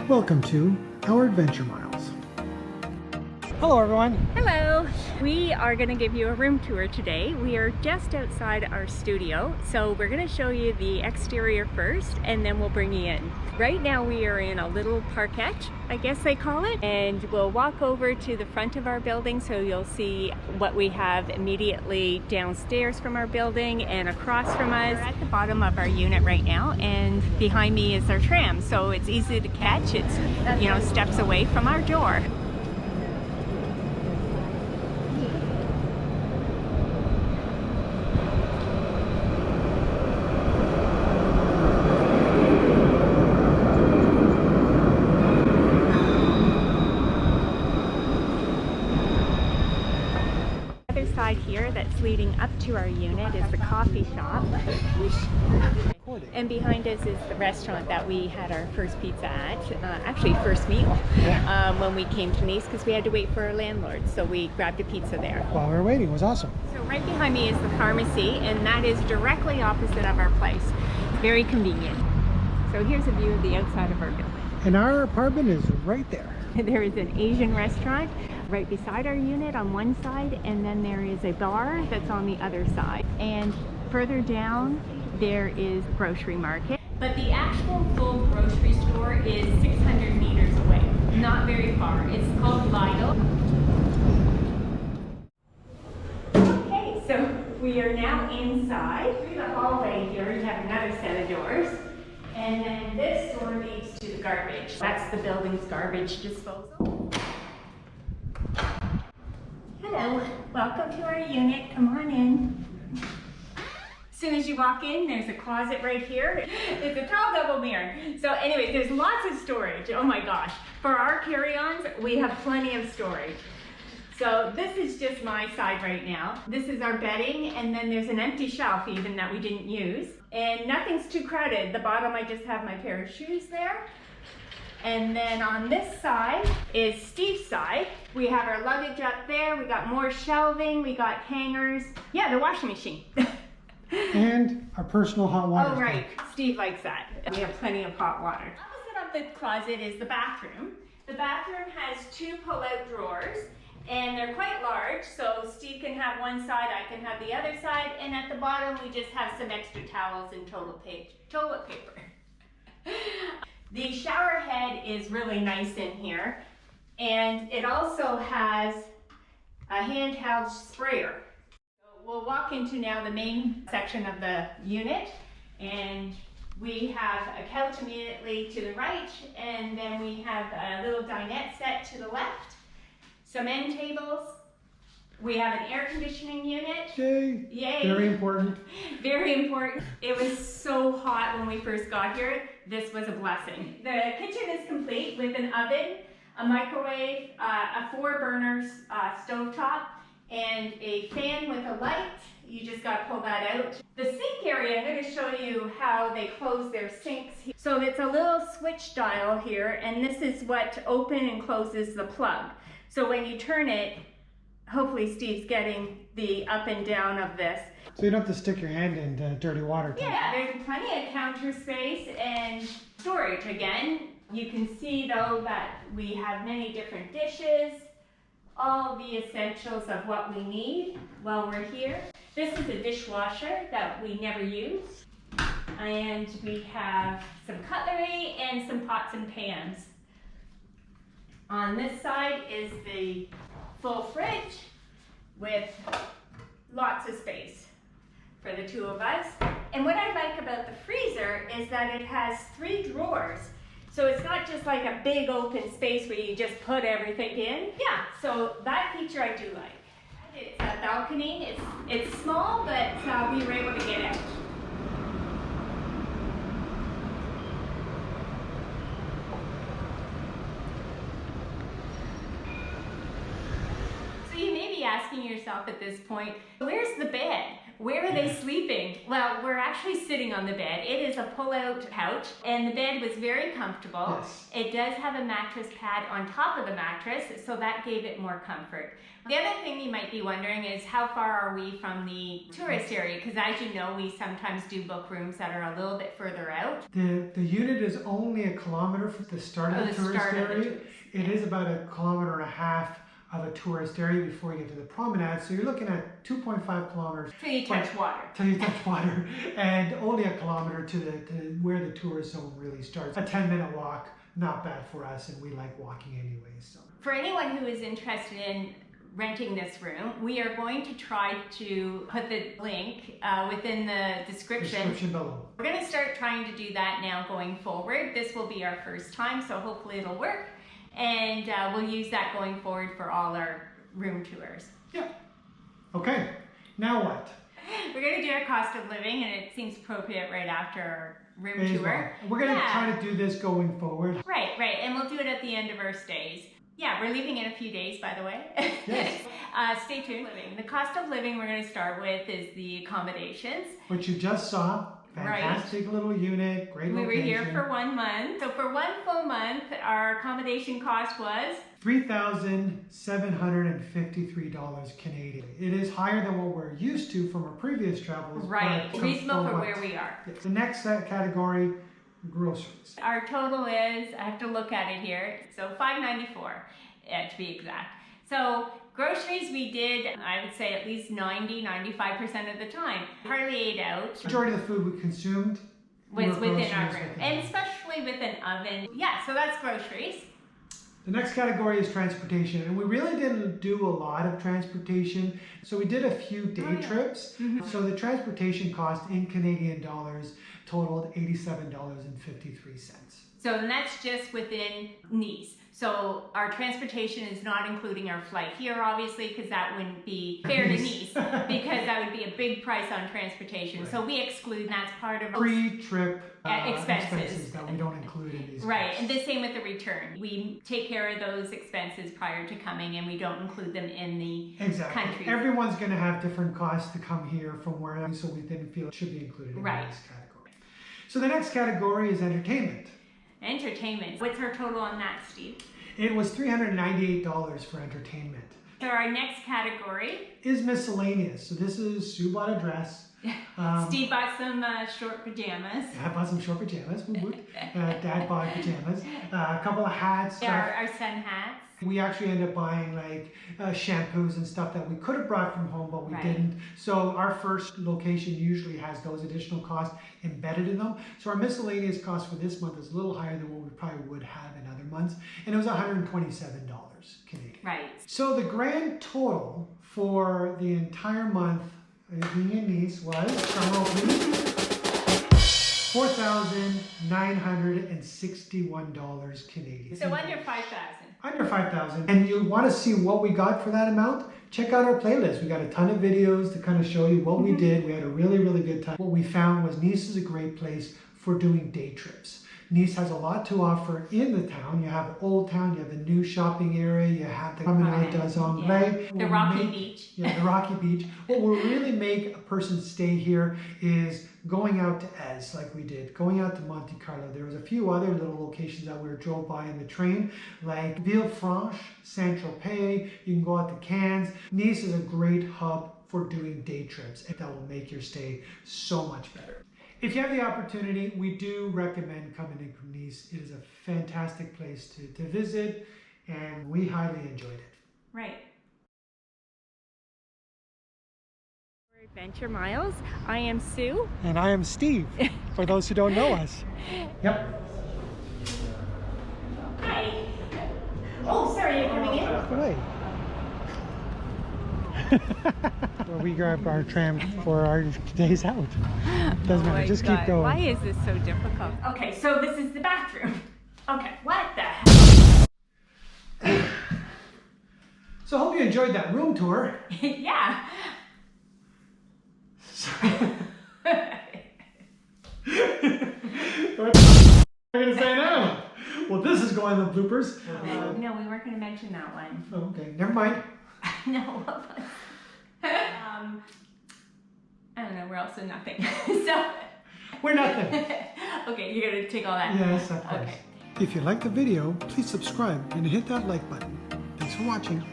Welcome to our Adventure Miles. Hello everyone. Hello. We are going to give you a room tour today. We are just outside our studio, so we're going to show you the exterior first and then we'll bring you in. Right now we are in a little parkette, I guess they call it, and we'll walk over to the front of our building so you'll see what we have immediately downstairs from our building and across from us. We're at the bottom of our unit right now, and behind me is our tram, so it's easy to catch. It's, you know, steps away from our door. Here that's leading up to our unit is the coffee shop, and behind us is the restaurant that we had our first pizza at, actually first meal, when we came to Nice, because we had to wait for our landlord, so we grabbed a pizza there. While we were waiting, it was awesome. So right behind me is the pharmacy, and that is directly opposite of our place. Very convenient. So here's a view of the outside of our building. And our apartment is right there. There is an Asian restaurant right beside our unit on one side, and then there is a bar that's on the other side. And further down, there is a grocery market. But the actual full grocery store is 600 meters away, not very far. It's called Lidl. Okay, so we are now inside. Through the hallway here, you have another set of doors. And then this door leads to the garbage. That's the building's garbage disposal. Hello, welcome to our unit. Come on in. As soon as you walk in, there's a closet right here. It's a tall double mirror. So anyway, there's lots of storage. Oh my gosh. For our carry-ons, we have plenty of storage. So this is just my side right now. This is our bedding, and then there's an empty shelf even that we didn't use. And nothing's too crowded. The bottom, I just have my pair of shoes there. And then on this side is Steve's side. We have our luggage up there. We got more shelving. We got hangers. Yeah, the washing machine. And our personal hot water. Oh, right. Steve likes that. We have plenty of hot water. Opposite of the closet is the bathroom. The bathroom has two pull-out drawers, and they're quite large, so Steve can have one side, I can have the other side, and at the bottom we just have some extra towels and toilet paper. The shower head is really nice in here, and it also has a handheld sprayer. So we'll walk into now the main section of the unit, and we have a couch immediately to the right, and then we have a little dinette set to the left, some end tables. We have an air conditioning unit. Yay! Yay! Very important. Very important. It was so hot when we first got here. This was a blessing. The kitchen is complete with an oven, a microwave, a 4-burner stovetop, and a fan with a light. You just got to pull that out. The sink area, I'm going to show you how they close their sinks. So it's a little switch dial here, and this is what opens and closes the plug. So when you turn it, hopefully Steve's getting the up and down of this. So you don't have to stick your hand into dirty water. Yeah, there's plenty of counter space and storage. Again, you can see though that we have many different dishes, all the essentials of what we need while we're here. This is a dishwasher that we never use. And we have some cutlery and some pots and pans. On this side is the full fridge with lots of space for the two of us. And what I like about the freezer is that it has 3 drawers. So it's not just like a big open space where you just put everything in. Yeah, so that feature I do like. It's a balcony. It's small, but we were able to get out. Asking yourself at this point, where's the bed? Where are they sleeping? Well, we're actually sitting on the bed. It is a pull-out couch, and the bed was very comfortable. Yes. It does have a mattress pad on top of the mattress, so that gave it more comfort. The other thing you might be wondering is how far are we from the tourist area? Because as you know, we sometimes do book rooms that are a little bit further out. The unit is only 1 kilometer from the start of the tourist area. It is about 1.5 kilometers of a tourist area before you get to the promenade. So you're looking at 2.5 kilometers. Till you touch water. Till you touch water. And only 1 kilometer to where the tourist zone really starts. A 10-minute walk, not bad for us, and we like walking anyway. So for anyone who is interested in renting this room, we are going to try to put the link within the description below. We're going to start trying to do that now going forward. This will be our first time, so hopefully it'll work. And we'll use that going forward for all our room tours. Yeah. Okay. Now what? We're going to do our cost of living, and it seems appropriate right after our room tour. Well. We're going to try to do this going forward. Right. And we'll do it at the end of our stays. Yeah, we're leaving in a few days, by the way. Yes. Stay tuned. The cost of living we're going to start with is the accommodations. Which you just saw. Fantastic little unit, great location. We were here for 1 month. So for 1 full month, our accommodation cost was $3,753 Canadian. It is higher than what we're used to from our previous travels. Right, reasonable for where we are. Yes. The next category, groceries. Our total is, I have to look at it here, so $5.94 to be exact. So groceries we did, I would say at least 90-95% of the time. Hardly ate out. The majority of the food we consumed was within our room, and especially with an oven. Yeah, so that's groceries. The next category is transportation, and we really didn't do a lot of transportation. So we did a few day trips. Mm-hmm. So the transportation cost in Canadian dollars totaled $87.53. So and that's just within Nice. So our transportation is not including our flight here, obviously, because that wouldn't be fair to Nice, because that would be a big price on transportation. Right. So we exclude, and that's part of pre-trip expenses that we don't include in these. Right, and the same with the return. We take care of those expenses prior to coming, and we don't include them in the country. Everyone's going to have different costs to come here from wherever, so we didn't feel it should be included in this category. So the next category is entertainment. Entertainment. What's our total on that, Steve? It was $398 for entertainment. So our next category is miscellaneous. So this is Sue bought a dress. Steve bought some short pajamas. I bought some short pajamas. Dad bought pajamas. A couple of hats. Yeah, our sun hats. We actually ended up buying like shampoos and stuff that we could have brought from home, but we didn't. So our first location usually has those additional costs embedded in them. So our miscellaneous cost for this month is a little higher than what we probably would have in other months. And it was $127 Canadian. Right. So the grand total for the entire month being in Nice was, $4,961 Canadian. So under $5,000. Under $5,000. And you want to see what we got for that amount? Check out our playlist. We got a ton of videos to kind of show you what we did. We had a really, really good time. What we found was Nice is a great place for doing day trips. Nice has a lot to offer in the town. You have Old Town, you have the new shopping area, you have the Promenade des Anglais. The Rocky Beach. Yeah, the Rocky Beach. What will really make a person stay here is going out to Ez, like we did, going out to Monte Carlo. There was a few other little locations that we drove by in the train, like Villefranche, Saint-Tropez. You can go out to Cannes. Nice is a great hub for doing day trips, and that will make your stay so much better. If you have the opportunity, we do recommend coming in from Nice. It is a fantastic place to visit, and we highly enjoyed it. Right. Adventure Miles. I am Sue. And I am Steve, for those who don't know us. Yep. Hi. Oh, sorry, you're coming in? Walk away. We grab our tram for our days out. Doesn't matter, just keep going. Why is this so difficult? Okay, so this is the bathroom. Okay, what the hell? So I hope you enjoyed that room tour. Yeah. What are you going to say now? Well, this is going in the bloopers. No, we weren't going to mention that one. Oh, okay, never mind. No. I don't know, we're also nothing. So We're nothing. okay, you're gonna take all that. Yes, of course. Okay. If you liked the video, please subscribe and hit that like button. Thanks for watching.